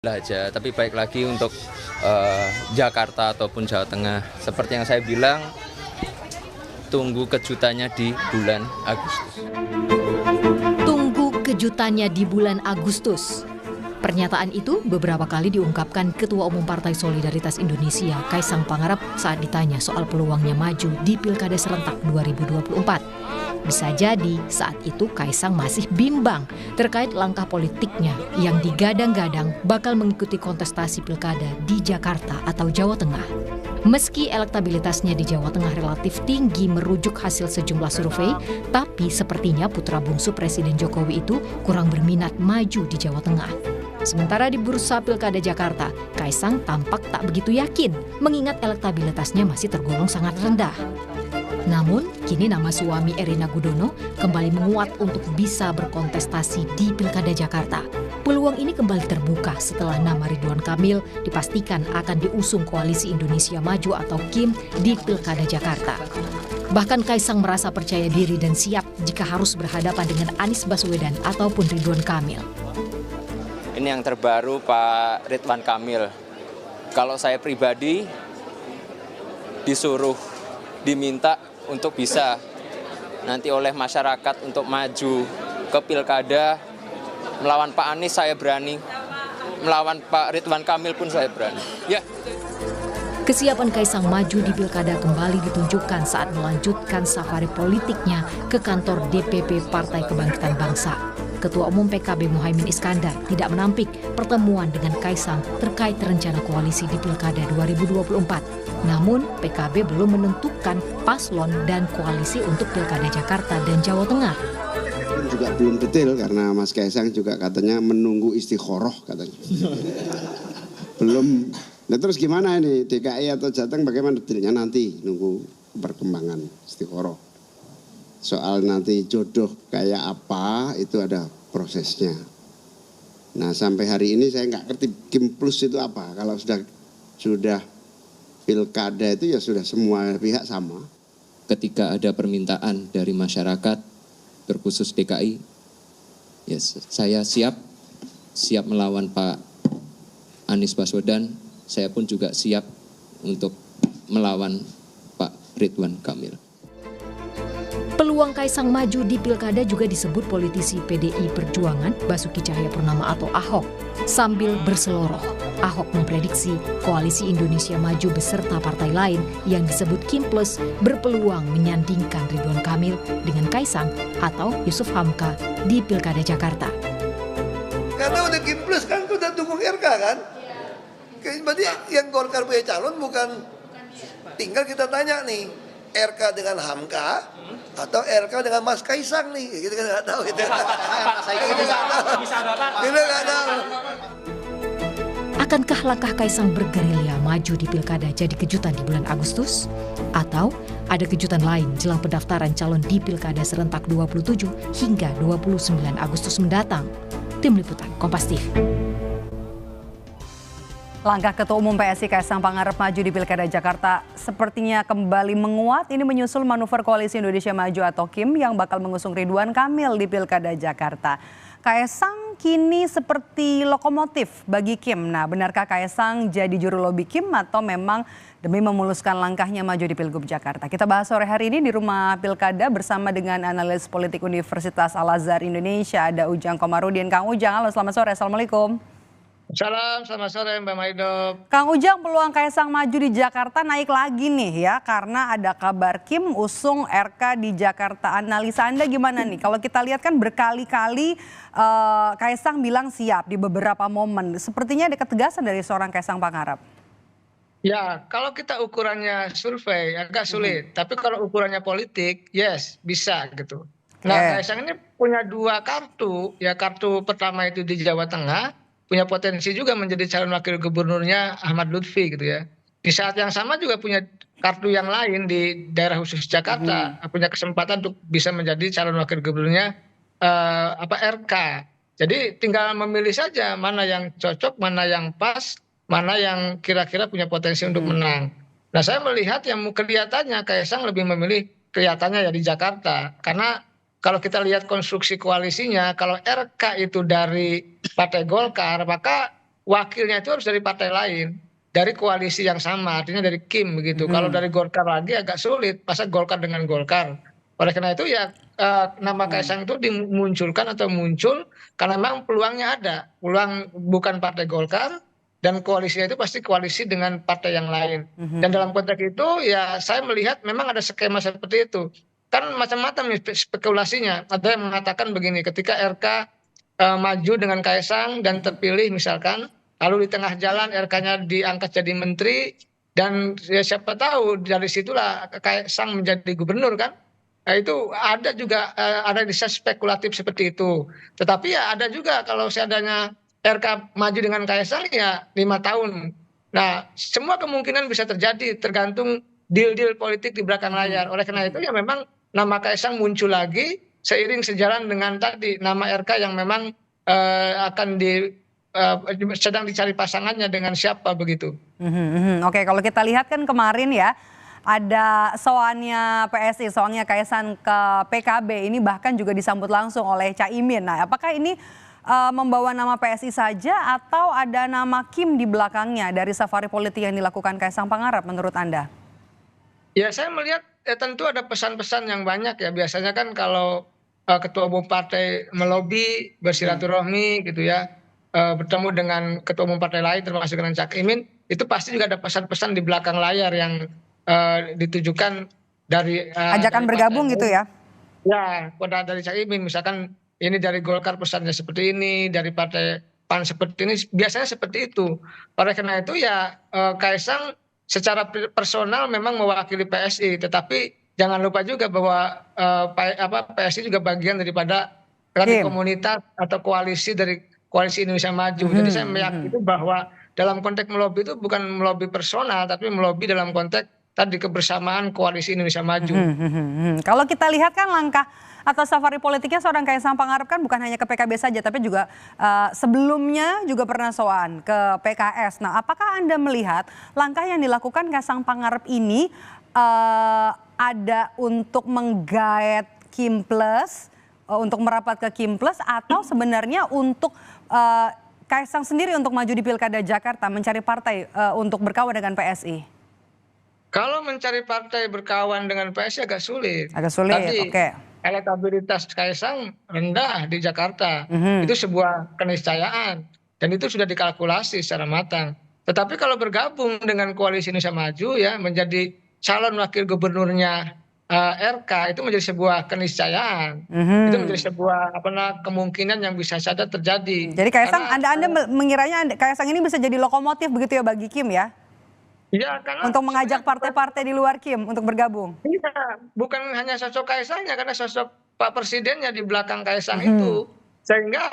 Aja, tapi baik lagi untuk Jakarta ataupun Jawa Tengah. Seperti yang saya bilang, tunggu kejutannya di bulan Agustus. Tunggu kejutannya di bulan Agustus. Pernyataan itu beberapa kali diungkapkan Ketua Umum Partai Solidaritas Indonesia, Kaisang Pangarep, saat ditanya soal peluangnya maju di Pilkada serentak 2024. Bisa jadi saat itu Kaisang masih bimbang terkait langkah politiknya yang digadang-gadang bakal mengikuti kontestasi pilkada di Jakarta atau Jawa Tengah. Meski elektabilitasnya di Jawa Tengah relatif tinggi merujuk hasil sejumlah survei, tapi sepertinya putra bungsu Presiden Jokowi itu kurang berminat maju di Jawa Tengah. Sementara di bursa pilkada Jakarta, Kaisang tampak tak begitu yakin mengingat elektabilitasnya masih tergolong sangat rendah. Namun, kini nama suami Erina Gudono kembali menguat untuk bisa berkontestasi di Pilkada Jakarta. Peluang ini kembali terbuka setelah nama Ridwan Kamil dipastikan akan diusung Koalisi Indonesia Maju atau KIM di Pilkada Jakarta. Bahkan Kaisang merasa percaya diri dan siap jika harus berhadapan dengan Anies Baswedan ataupun Ridwan Kamil. Ini yang terbaru Pak Ridwan Kamil. Kalau saya pribadi diminta untuk bisa nanti oleh masyarakat untuk maju ke pilkada, melawan Pak Anies saya berani, melawan Pak Ridwan Kamil pun saya berani. Ya. Kesiapan Kaisang maju di pilkada kembali ditunjukkan saat melanjutkan safari politiknya ke kantor DPP Partai Kebangkitan Bangsa. Ketua Umum PKB Muhaimin Iskandar tidak menampik pertemuan dengan Kaisang terkait rencana koalisi di Pilkada 2024. Namun, PKB belum menentukan paslon dan koalisi untuk Pilkada Jakarta dan Jawa Tengah. Juga belum detail karena Mas Kaisang juga katanya menunggu istikharah katanya. Belum. Nah terus gimana ini DKI atau Jateng bagaimana detailnya nanti nunggu perkembangan istikharah. Soal nanti jodoh kayak apa itu ada prosesnya. Nah sampai hari ini saya nggak ngerti KIM Plus itu apa. Kalau sudah pilkada itu ya sudah semua pihak sama. Ketika ada permintaan dari masyarakat, terkhusus DKI, ya saya siap melawan Pak Anies Baswedan. Saya pun juga siap untuk melawan Pak Ridwan Kamil. Peluang Kaisang maju di pilkada juga disebut politisi PDI Perjuangan Basuki Cahayapurnama atau Ahok. Sambil berseloroh, Ahok memprediksi Koalisi Indonesia Maju beserta partai lain yang disebut KIM Plus berpeluang menyandingkan Ridwan Kamil dengan Kaisang atau Yusuf Hamka di Pilkada Jakarta. Karena udah KIM Plus kan udah dukung RK kan? Berarti yang Golkar punya calon bukan, tinggal kita tanya nih, RK dengan Hamka atau RK dengan Mas Kaisang nih, kita nggak tahu itu. Kita nggak tahu. Akankah langkah Kaisang bergerilya maju di pilkada jadi kejutan di bulan Agustus? Atau ada kejutan lain jelang pendaftaran calon di pilkada serentak 27 hingga 29 Agustus mendatang? Tim Liputan Kompas TV. Langkah Ketua Umum PSI Kaisang Pangarep maju di Pilkada Jakarta sepertinya kembali menguat. Ini menyusul manuver Koalisi Indonesia Maju atau KIM yang bakal mengusung Ridwan Kamil di Pilkada Jakarta. Kaisang kini seperti lokomotif bagi KIM. Nah, benarkah Kaisang jadi juru lobi KIM atau memang demi memuluskan langkahnya maju di Pilgub Jakarta? Kita bahas sore hari ini di Rumah Pilkada bersama dengan analis politik Universitas Al-Azhar Indonesia, ada Ujang Komarudin. Kang Ujang, halo selamat sore, Assalamualaikum. Salam, selamat sore Mbak Maido. Kang Ujang, peluang Kaisang maju di Jakarta naik lagi nih ya, karena ada kabar KIM usung RK di Jakarta. Analisa Anda gimana nih? Kalau kita lihat kan berkali-kali Kaisang bilang siap di beberapa momen. Sepertinya ada ketegasan dari seorang Kaisang Pangarep. Ya, kalau kita ukurannya survei agak sulit, tapi kalau ukurannya politik, yes, bisa gitu. Nah, Kaisang ini punya dua kartu, ya kartu pertama itu di Jawa Tengah, punya potensi juga menjadi calon wakil gubernurnya Ahmad Lutfi gitu ya. Di saat yang sama juga punya kartu yang lain di daerah khusus Jakarta, punya kesempatan untuk bisa menjadi calon wakil gubernurnya RK. Jadi tinggal memilih saja mana yang cocok, mana yang pas, mana yang kira-kira punya potensi untuk menang. Nah, saya melihat yang kelihatannya Kaisang lebih memilih kelihatannya ya di Jakarta, karena kalau kita lihat konstruksi koalisinya, kalau RK itu dari Partai Golkar, maka wakilnya itu harus dari partai lain, dari koalisi yang sama, artinya dari Kim begitu. Kalau dari Golkar lagi agak sulit, masa Golkar dengan Golkar. Oleh karena itu ya nama Kaisang itu dimunculkan atau muncul karena memang peluangnya ada, peluang bukan partai Golkar dan koalisinya itu pasti koalisi dengan partai yang lain. Dan dalam konteks itu ya saya melihat memang ada skema seperti itu. Kan macam-macam nih spekulasinya. Ada yang mengatakan begini, ketika RK maju dengan Kaisang dan terpilih misalkan, lalu di tengah jalan RK-nya diangkat jadi menteri, dan ya siapa tahu dari situlah Kaisang menjadi gubernur kan. Nah, itu ada juga ada bisa spekulatif seperti itu. Tetapi ya ada juga kalau seadanya RK maju dengan Kaisang ya 5 tahun. Nah, semua kemungkinan bisa terjadi tergantung deal-deal politik di belakang layar. Oleh karena itu ya memang nama Kaisang muncul lagi seiring sejalan dengan tadi nama RK yang memang akan sedang dicari pasangannya dengan siapa begitu. Oke, kalau kita lihat kan kemarin ya ada soalnya PSI, soalnya Kaisang ke PKB ini bahkan juga disambut langsung oleh Caimin. Nah, apakah ini membawa nama PSI saja atau ada nama Kim di belakangnya dari safari politik yang dilakukan Kaisang Pangarep menurut Anda? Ya saya melihat tentu ada pesan-pesan yang banyak ya. Biasanya kan kalau ketua umum partai melobi, bersilaturahmi gitu ya, bertemu dengan ketua umum partai lain termasuk dengan Cak Imin, itu pasti juga ada pesan-pesan di belakang layar yang ditujukan dari ajakan dari bergabung gitu ya? Ya, dari Cak Imin misalkan ini dari Golkar pesannya seperti ini, dari partai PAN seperti ini, biasanya seperti itu. Oleh karena itu ya Kaisang secara personal memang mewakili PSI, tetapi jangan lupa juga bahwa PSI juga bagian daripada komunitas atau koalisi dari Koalisi Indonesia Maju. Jadi saya meyakini bahwa dalam konteks melobi itu bukan melobi personal, tapi melobi dalam konteks tadi kebersamaan Koalisi Indonesia Maju. Kalau kita lihat kan langkah atau safari politiknya seorang Kaisang Pangarep kan bukan hanya ke PKB saja, tapi juga sebelumnya juga pernah soan ke PKS. Nah, apakah Anda melihat langkah yang dilakukan Kaisang Pangarep ini ada untuk menggaet Kim Plus, untuk merapat ke Kim Plus, atau sebenarnya untuk Kaisang sendiri untuk maju di Pilkada Jakarta, mencari partai untuk berkawan dengan PSI? Kalau mencari partai berkawan dengan PSI agak sulit. Agak sulit, oke. Elektabilitas Kaisang rendah di Jakarta. Itu sebuah keniscayaan. Dan itu sudah dikalkulasi secara matang. Tetapi kalau bergabung dengan Koalisi Indonesia Maju ya menjadi calon wakil gubernurnya RK, itu menjadi sebuah keniscayaan. Itu menjadi sebuah kemungkinan yang bisa saja terjadi. Jadi Kaisang, Anda mengiranya Kaisang ini bisa jadi lokomotif begitu ya bagi Kim ya? Ya, karena untuk mengajak partai-partai di luar Kim untuk bergabung. Iya, bukan hanya sosok Kaisangnya, karena sosok Pak Presidennya di belakang Kaisang itu. Sehingga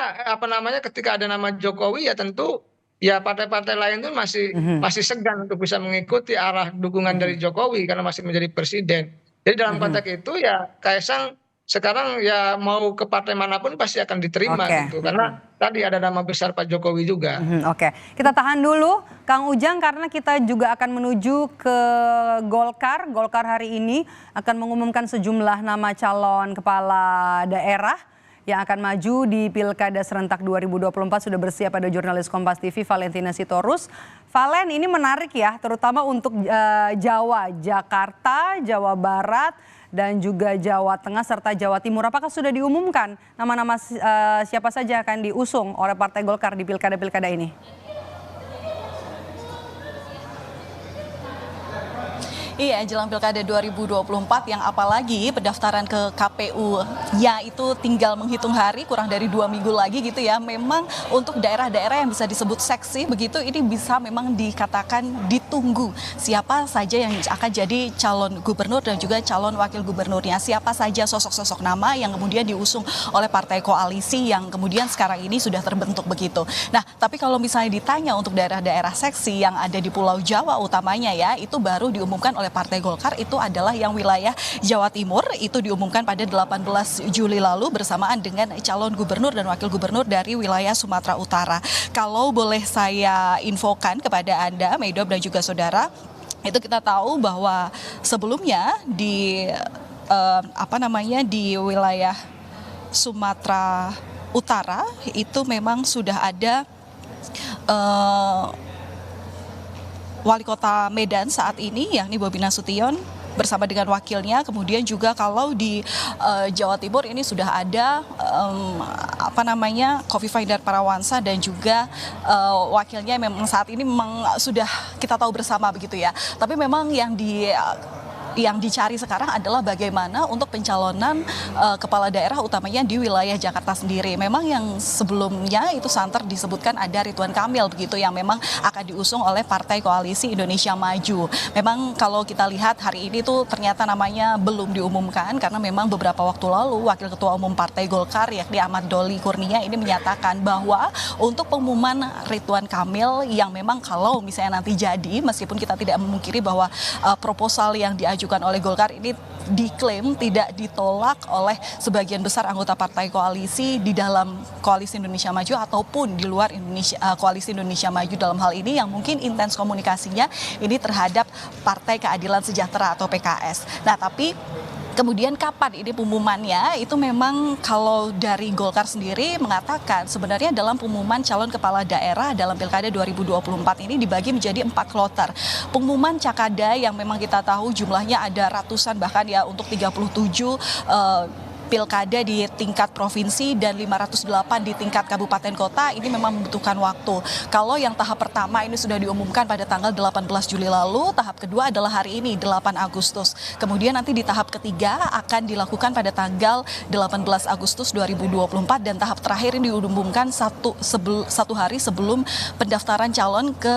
ketika ada nama Jokowi ya tentu ya partai-partai lain itu masih segan untuk bisa mengikuti arah dukungan dari Jokowi karena masih menjadi presiden. Jadi dalam konteks itu ya Kaisang sekarang ya mau ke partai manapun pasti akan diterima gitu. Karena tadi ada nama besar Pak Jokowi juga. Oke, kita tahan dulu Kang Ujang karena kita juga akan menuju ke Golkar. Golkar hari ini akan mengumumkan sejumlah nama calon kepala daerah yang akan maju di Pilkada Serentak 2024. Sudah bersiap ada jurnalis Kompas TV Valentina Sitorus. Valen, ini menarik ya, terutama untuk Jawa, Jakarta, Jawa Barat, dan juga Jawa Tengah serta Jawa Timur. Apakah sudah diumumkan nama-nama siapa saja akan diusung oleh Partai Golkar di pilkada-pilkada ini? Iya, jelang Pilkada 2024 yang apalagi pendaftaran ke KPU ya itu tinggal menghitung hari, kurang dari 2 minggu lagi gitu ya. Memang untuk daerah-daerah yang bisa disebut seksi begitu, ini bisa memang dikatakan ditunggu siapa saja yang akan jadi calon gubernur dan juga calon wakil gubernurnya. Siapa saja sosok-sosok nama yang kemudian diusung oleh partai koalisi yang kemudian sekarang ini sudah terbentuk begitu. Nah, tapi kalau misalnya ditanya untuk daerah-daerah seksi yang ada di Pulau Jawa utamanya ya, itu baru diumumkan oleh Partai Golkar, itu adalah yang wilayah Jawa Timur, itu diumumkan pada 18 Juli lalu bersamaan dengan calon gubernur dan wakil gubernur dari wilayah Sumatera Utara. Kalau boleh saya infokan kepada Anda, Medop dan juga saudara, itu kita tahu bahwa sebelumnya di di wilayah Sumatera Utara itu memang sudah ada Wali Kota Medan saat ini, yakni Bobi Nasution bersama dengan wakilnya. Kemudian juga kalau di Jawa Timur ini sudah ada Khofifah Indar Parawansa dan juga wakilnya memang saat ini memang sudah kita tahu bersama begitu ya. Tapi memang yang dicari sekarang adalah bagaimana untuk pencalonan kepala daerah utamanya di wilayah Jakarta sendiri. Memang yang sebelumnya itu santer disebutkan ada Ridwan Kamil begitu yang memang akan diusung oleh Partai Koalisi Indonesia Maju. Memang kalau kita lihat hari ini tuh ternyata namanya belum diumumkan karena memang beberapa waktu lalu Wakil Ketua Umum Partai Golkar yakni Ahmad Doli Kurnia ini menyatakan bahwa untuk pengumuman Ridwan Kamil yang memang kalau misalnya nanti jadi, meskipun kita tidak memungkiri bahwa proposal yang diajukan oleh Golkar ini diklaim tidak ditolak oleh sebagian besar anggota partai koalisi di dalam Koalisi Indonesia Maju ataupun di luar Koalisi Indonesia Maju dalam hal ini yang mungkin intens komunikasinya ini terhadap Partai Keadilan Sejahtera atau PKS. Nah, tapi kemudian kapan ini pengumumannya, itu memang kalau dari Golkar sendiri mengatakan sebenarnya dalam pengumuman calon kepala daerah dalam Pilkada 2024 ini dibagi menjadi 4 kloter. Pengumuman Cakada yang memang kita tahu jumlahnya ada ratusan bahkan ya untuk 37 pilkada di tingkat provinsi dan 508 di tingkat kabupaten kota ini memang membutuhkan waktu. Kalau yang tahap pertama ini sudah diumumkan pada tanggal 18 Juli lalu, tahap kedua adalah hari ini 8 Agustus. Kemudian nanti di tahap ketiga akan dilakukan pada tanggal 18 Agustus 2024 dan tahap terakhir ini diumumkan satu hari sebelum pendaftaran calon ke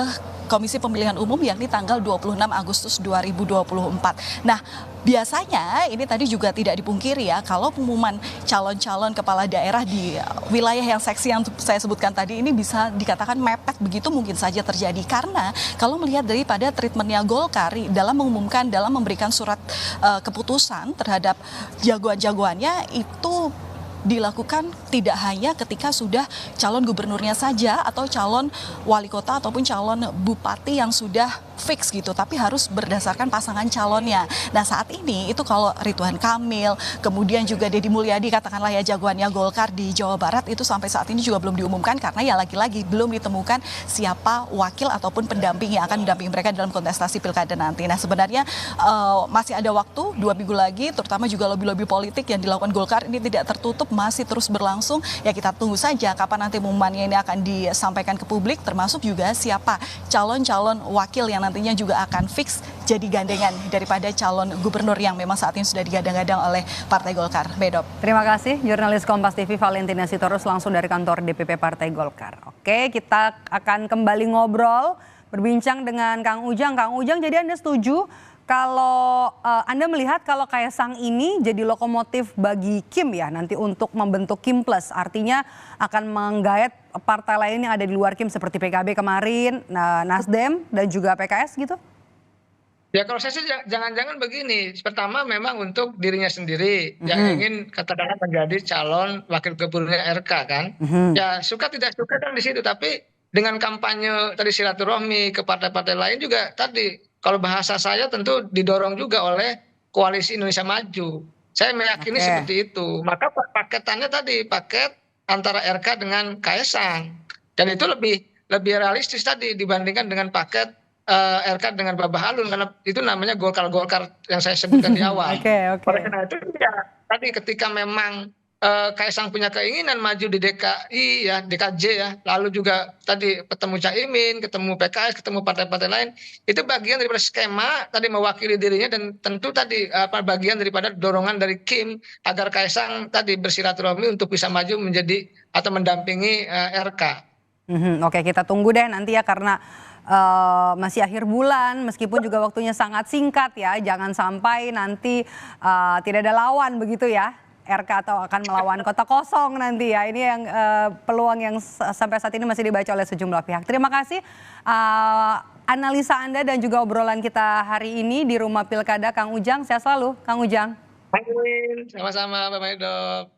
Komisi Pemilihan Umum yakni tanggal 26 Agustus 2024. Nah, biasanya ini tadi juga tidak dipungkiri ya, kalau pengumuman calon-calon kepala daerah di wilayah yang seksi yang saya sebutkan tadi ini bisa dikatakan mepet begitu mungkin saja terjadi. Karena kalau melihat daripada treatmentnya Golkar dalam mengumumkan, dalam memberikan surat keputusan terhadap jagoan-jagoannya itu dilakukan tidak hanya ketika sudah calon gubernurnya saja atau calon wali kota ataupun calon bupati yang sudah fix gitu, tapi harus berdasarkan pasangan calonnya. Nah, saat ini itu kalau Ridwan Kamil, kemudian juga Deddy Mulyadi katakanlah ya jagoannya Golkar di Jawa Barat itu sampai saat ini juga belum diumumkan karena ya lagi-lagi belum ditemukan siapa wakil ataupun pendamping yang akan mendampingi mereka dalam kontestasi pilkada nanti. Nah, sebenarnya masih ada waktu 2 minggu lagi, terutama juga lobby-lobby politik yang dilakukan Golkar ini tidak tertutup, masih terus berlangsung. Ya kita tunggu saja kapan nanti pengumumannya ini akan disampaikan ke publik, termasuk juga siapa calon-calon wakil yang nantinya juga akan fix jadi gandengan daripada calon gubernur yang memang saat ini sudah digadang-gadang oleh Partai Golkar. Bedop. Terima kasih jurnalis Kompas TV Valentina Sitorus langsung dari kantor DPP Partai Golkar. Oke, kita akan kembali ngobrol, berbincang dengan Kang Ujang. Kang Ujang, jadi Anda setuju kalau Anda melihat kalau Kaesang ini jadi lokomotif bagi Kim ya nanti untuk membentuk Kim Plus, artinya akan menggait partai lain yang ada di luar Kim seperti PKB kemarin, Nasdem dan juga PKS gitu? Ya kalau saya sih jangan-jangan begini. Pertama memang untuk dirinya sendiri yang ingin katakanlah menjadi calon wakil gubernurnya RK kan. Ya suka tidak suka kan di situ, tapi dengan kampanye tadi silaturahmi ke partai-partai lain juga tadi kalau bahasa saya tentu didorong juga oleh Koalisi Indonesia Maju. Saya meyakini seperti itu. Maka paketannya tadi paket antara RK dengan Kaesang. Dan itu lebih realistis tadi dibandingkan dengan paket RK dengan Babah Alun karena itu namanya Golkar yang saya sebutkan di awal. Oleh karena itu ya tadi ketika memang Kaesang punya keinginan maju di DKI ya, DKJ ya, lalu juga tadi ketemu Caimin, ketemu PKS, ketemu partai-partai lain, itu bagian daripada skema tadi mewakili dirinya dan tentu tadi bagian daripada dorongan dari Kim agar Kaesang tadi bersilaturahmi untuk bisa maju menjadi atau mendampingi RK. Oke, kita tunggu deh nanti ya karena masih akhir bulan meskipun juga waktunya sangat singkat ya, jangan sampai nanti tidak ada lawan begitu ya. RK atau akan melawan kota kosong nanti ya. Ini yang peluang yang sampai saat ini masih dibaca oleh sejumlah pihak. Terima kasih analisa Anda dan juga obrolan kita hari ini di Rumah Pilkada Kang Ujang. Sehat selalu Kang Ujang. Amin, sama-sama Pak Maidop.